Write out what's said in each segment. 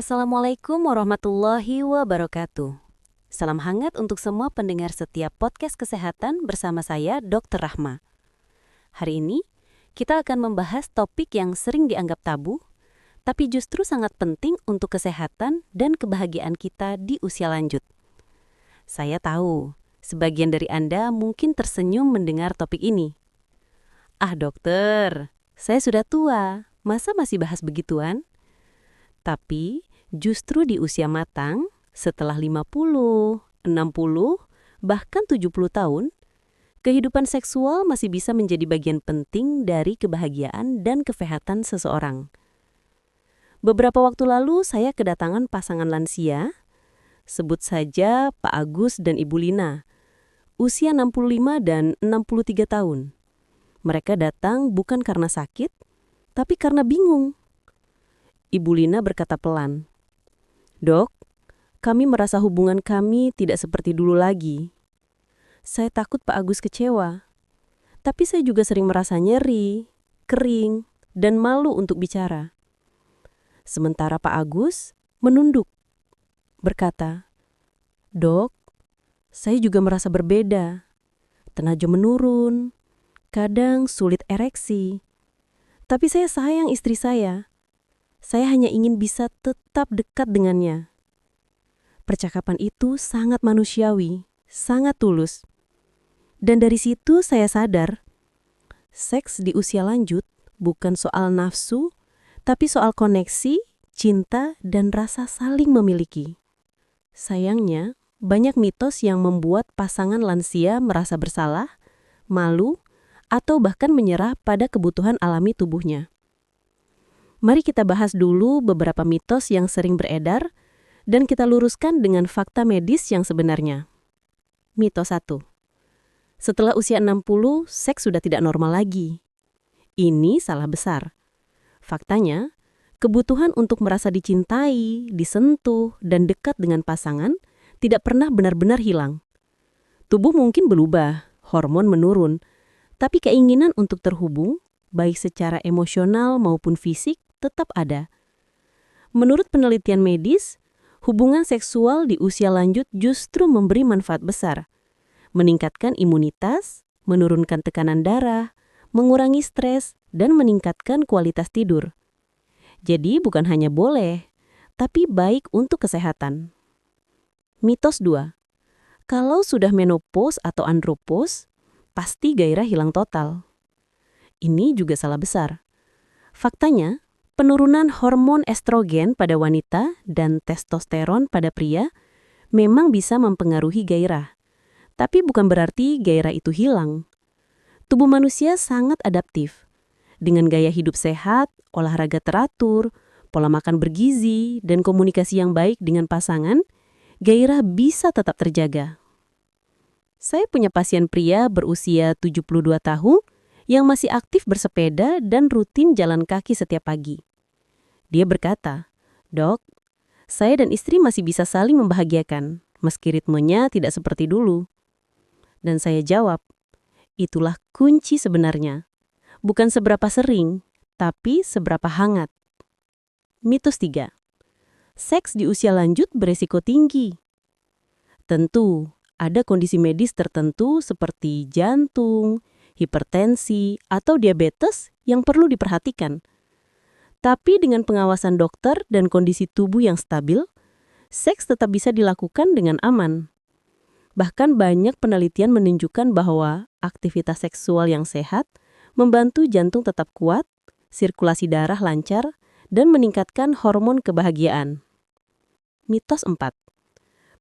Assalamualaikum warahmatullahi wabarakatuh. Salam hangat untuk semua pendengar setiap podcast kesehatan bersama saya, Dr. Rahma. Hari ini, kita akan membahas topik yang sering dianggap tabu, tapi justru sangat penting untuk kesehatan dan kebahagiaan kita di usia lanjut. Saya tahu, sebagian dari Anda mungkin tersenyum mendengar topik ini. Ah dokter, saya sudah tua, masa masih bahas begituan? Tapi justru di usia matang, setelah 50, 60, bahkan 70 tahun, kehidupan seksual masih bisa menjadi bagian penting dari kebahagiaan dan kesehatan seseorang. Beberapa waktu lalu saya kedatangan pasangan lansia, sebut saja Pak Agus dan Ibu Lina, usia 65 dan 63 tahun. Mereka datang bukan karena sakit, tapi karena bingung. Ibu Lina berkata pelan, "Dok, kami merasa hubungan kami tidak seperti dulu lagi. Saya takut Pak Agus kecewa, tapi saya juga sering merasa nyeri, kering, dan malu untuk bicara." Sementara Pak Agus menunduk, berkata, "Dok, saya juga merasa berbeda. Tenaga menurun, kadang sulit ereksi. Tapi saya sayang istri saya. Saya hanya ingin bisa tetap dekat dengannya." Percakapan itu sangat manusiawi, sangat tulus. Dan dari situ saya sadar, seks di usia lanjut bukan soal nafsu, tapi soal koneksi, cinta, dan rasa saling memiliki. Sayangnya, banyak mitos yang membuat pasangan lansia merasa bersalah, malu, atau bahkan menyerah pada kebutuhan alami tubuhnya. Mari kita bahas dulu beberapa mitos yang sering beredar dan kita luruskan dengan fakta medis yang sebenarnya. Mitos 1. Setelah usia 60, seks sudah tidak normal lagi. Ini salah besar. Faktanya, kebutuhan untuk merasa dicintai, disentuh, dan dekat dengan pasangan tidak pernah benar-benar hilang. Tubuh mungkin berubah, hormon menurun, tapi keinginan untuk terhubung, baik secara emosional maupun fisik, tetap ada. Menurut penelitian medis, hubungan seksual di usia lanjut justru memberi manfaat besar. Meningkatkan imunitas, menurunkan tekanan darah, mengurangi stres, dan meningkatkan kualitas tidur. Jadi bukan hanya boleh, tapi baik untuk kesehatan. Mitos 2. Kalau sudah menopause atau andropause, pasti gairah hilang total. Ini juga salah besar. Faktanya, penurunan hormon estrogen pada wanita dan testosteron pada pria memang bisa mempengaruhi gairah. Tapi bukan berarti gairah itu hilang. Tubuh manusia sangat adaptif. Dengan gaya hidup sehat, olahraga teratur, pola makan bergizi, dan komunikasi yang baik dengan pasangan, gairah bisa tetap terjaga. Saya punya pasien pria berusia 72 tahun yang masih aktif bersepeda dan rutin jalan kaki setiap pagi. Dia berkata, "Dok, saya dan istri masih bisa saling membahagiakan, meski ritmenya tidak seperti dulu." Dan saya jawab, itulah kunci sebenarnya. Bukan seberapa sering, tapi seberapa hangat. Mitos 3. Seks di usia lanjut beresiko tinggi. Tentu, ada kondisi medis tertentu seperti jantung, hipertensi, atau diabetes yang perlu diperhatikan. Tapi dengan pengawasan dokter dan kondisi tubuh yang stabil, seks tetap bisa dilakukan dengan aman. Bahkan banyak penelitian menunjukkan bahwa aktivitas seksual yang sehat membantu jantung tetap kuat, sirkulasi darah lancar, dan meningkatkan hormon kebahagiaan. Mitos 4.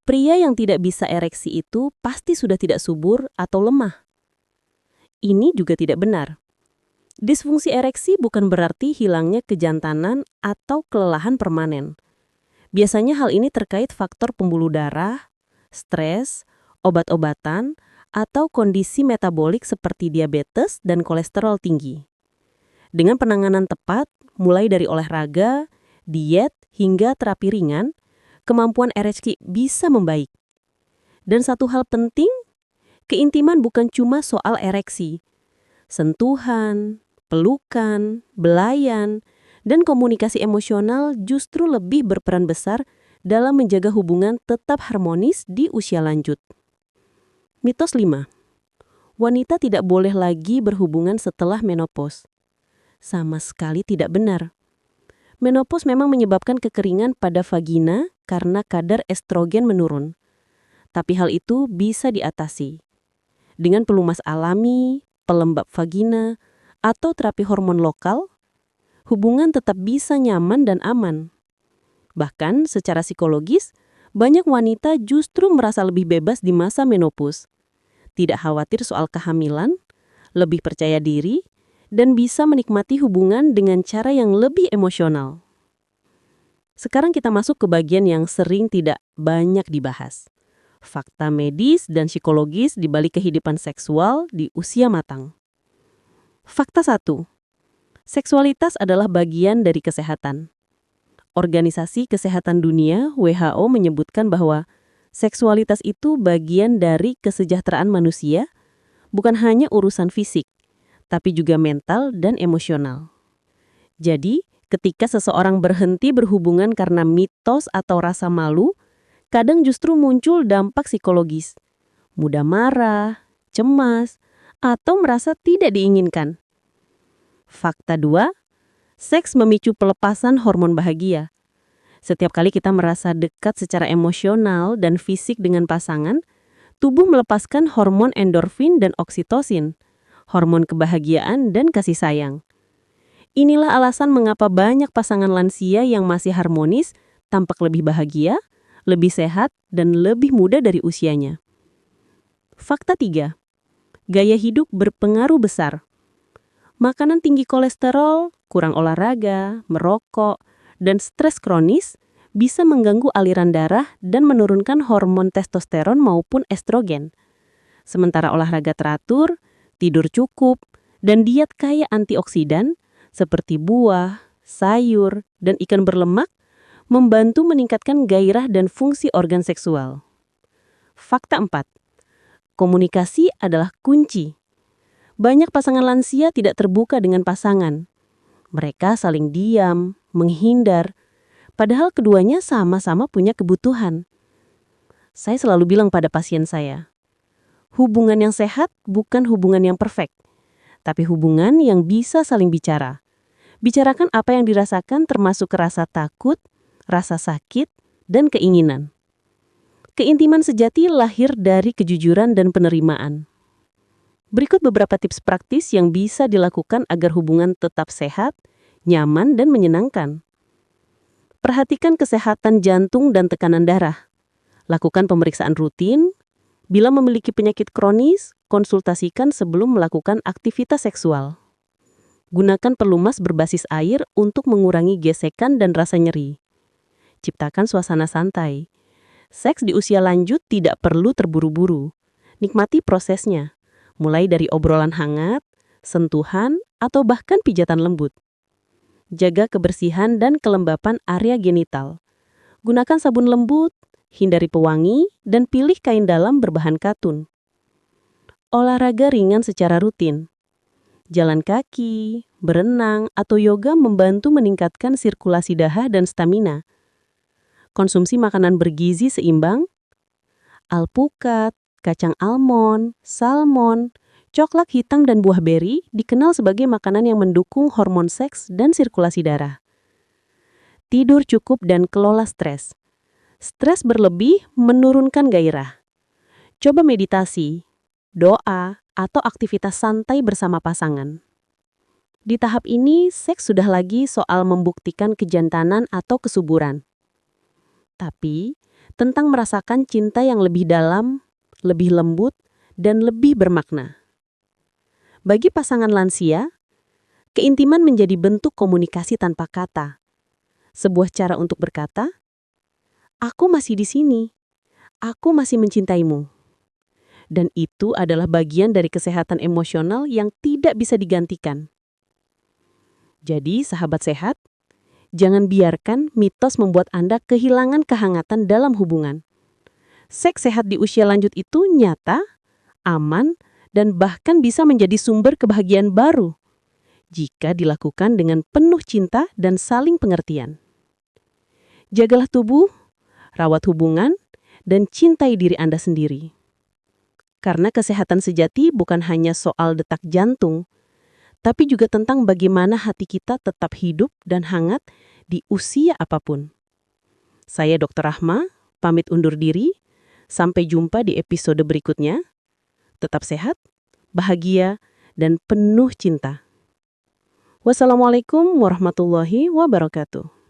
Pria yang tidak bisa ereksi itu pasti sudah tidak subur atau lemah. Ini juga tidak benar. Disfungsi ereksi bukan berarti hilangnya kejantanan atau kelelahan permanen. Biasanya hal ini terkait faktor pembuluh darah, stres, obat-obatan, atau kondisi metabolik seperti diabetes dan kolesterol tinggi. Dengan penanganan tepat, mulai dari olahraga, diet, hingga terapi ringan, kemampuan ereksi bisa membaik. Dan satu hal penting, keintiman bukan cuma soal ereksi. Sentuhan, pelukan, belayan, Dan komunikasi emosional justru lebih berperan besar dalam menjaga hubungan tetap harmonis di usia lanjut. Mitos 5. Wanita tidak boleh lagi berhubungan setelah menopause. Sama sekali tidak benar. Menopause memang menyebabkan kekeringan pada vagina karena kadar estrogen menurun. Tapi hal itu bisa diatasi. Dengan pelumas alami, pelembab vagina, atau terapi hormon lokal, hubungan tetap bisa nyaman dan aman. Bahkan secara psikologis, banyak wanita justru merasa lebih bebas di masa menopause. Tidak khawatir soal kehamilan, lebih percaya diri, dan bisa menikmati hubungan dengan cara yang lebih emosional. Sekarang kita masuk ke bagian yang sering tidak banyak dibahas. Fakta medis dan psikologis di balik kehidupan seksual di usia matang. Fakta 1. Seksualitas adalah bagian dari kesehatan. Organisasi Kesehatan Dunia (WHO) menyebutkan bahwa seksualitas itu bagian dari kesejahteraan manusia, bukan hanya urusan fisik, tapi juga mental dan emosional. Jadi, ketika seseorang berhenti berhubungan karena mitos atau rasa malu, kadang justru muncul dampak psikologis. Mudah marah, cemas, atau merasa tidak diinginkan. Fakta 2, seks memicu pelepasan hormon bahagia. Setiap kali kita merasa dekat secara emosional dan fisik dengan pasangan, tubuh melepaskan hormon endorfin dan oksitosin, hormon kebahagiaan dan kasih sayang. Inilah alasan mengapa banyak pasangan lansia yang masih harmonis tampak lebih bahagia, lebih sehat, dan lebih muda dari usianya. Fakta 3, gaya hidup berpengaruh besar. Makanan tinggi kolesterol, kurang olahraga, merokok, dan stres kronis bisa mengganggu aliran darah dan menurunkan hormon testosteron maupun estrogen. Sementara olahraga teratur, tidur cukup, dan diet kaya antioksidan seperti buah, sayur, dan ikan berlemak membantu meningkatkan gairah dan fungsi organ seksual. Fakta 4. Komunikasi adalah kunci. Banyak pasangan lansia tidak terbuka dengan pasangan. Mereka saling diam, menghindar, padahal keduanya sama-sama punya kebutuhan. Saya selalu bilang pada pasien saya, hubungan yang sehat bukan hubungan yang perfect, tapi hubungan yang bisa saling bicara. Bicarakan apa yang dirasakan termasuk rasa takut, rasa sakit, dan keinginan. Keintiman sejati lahir dari kejujuran dan penerimaan. Berikut beberapa tips praktis yang bisa dilakukan agar hubungan tetap sehat, nyaman, dan menyenangkan. Perhatikan kesehatan jantung dan tekanan darah. Lakukan pemeriksaan rutin. Bila memiliki penyakit kronis, konsultasikan sebelum melakukan aktivitas seksual. Gunakan pelumas berbasis air untuk mengurangi gesekan dan rasa nyeri. Ciptakan suasana santai. Seks di usia lanjut tidak perlu terburu-buru. Nikmati prosesnya, mulai dari obrolan hangat, sentuhan, atau bahkan pijatan lembut. Jaga kebersihan dan kelembapan area genital. Gunakan sabun lembut, hindari pewangi, dan pilih kain dalam berbahan katun. Olahraga ringan secara rutin. Jalan kaki, berenang, atau yoga membantu meningkatkan sirkulasi darah dan stamina. Konsumsi makanan bergizi seimbang. Alpukat, kacang almond, salmon, coklat hitam, dan buah beri dikenal sebagai makanan yang mendukung hormon seks dan sirkulasi darah. Tidur cukup dan kelola stres. Stres berlebih menurunkan gairah. Coba meditasi, doa, atau aktivitas santai bersama pasangan. Di tahap ini, seks sudah lagi soal membuktikan kejantanan atau kesuburan. Tapi, tentang merasakan cinta yang lebih dalam, lebih lembut, dan lebih bermakna. Bagi pasangan lansia, keintiman menjadi bentuk komunikasi tanpa kata. Sebuah cara untuk berkata, "Aku masih di sini. Aku masih mencintaimu." Dan itu adalah bagian dari kesehatan emosional yang tidak bisa digantikan. Jadi, sahabat sehat, jangan biarkan mitos membuat Anda kehilangan kehangatan dalam hubungan. Seks sehat di usia lanjut itu nyata, aman, dan bahkan bisa menjadi sumber kebahagiaan baru. jika dilakukan dengan penuh cinta dan saling pengertian. Jagalah tubuh, rawat hubungan, dan cintai diri Anda sendiri. Karena kesehatan sejati bukan hanya soal detak jantung, tapi juga tentang bagaimana hati kita tetap hidup dan hangat di usia apapun. Saya Dr. Rahma, pamit undur diri. Sampai jumpa di episode berikutnya. Tetap sehat, bahagia, dan penuh cinta. Wassalamualaikum warahmatullahi wabarakatuh.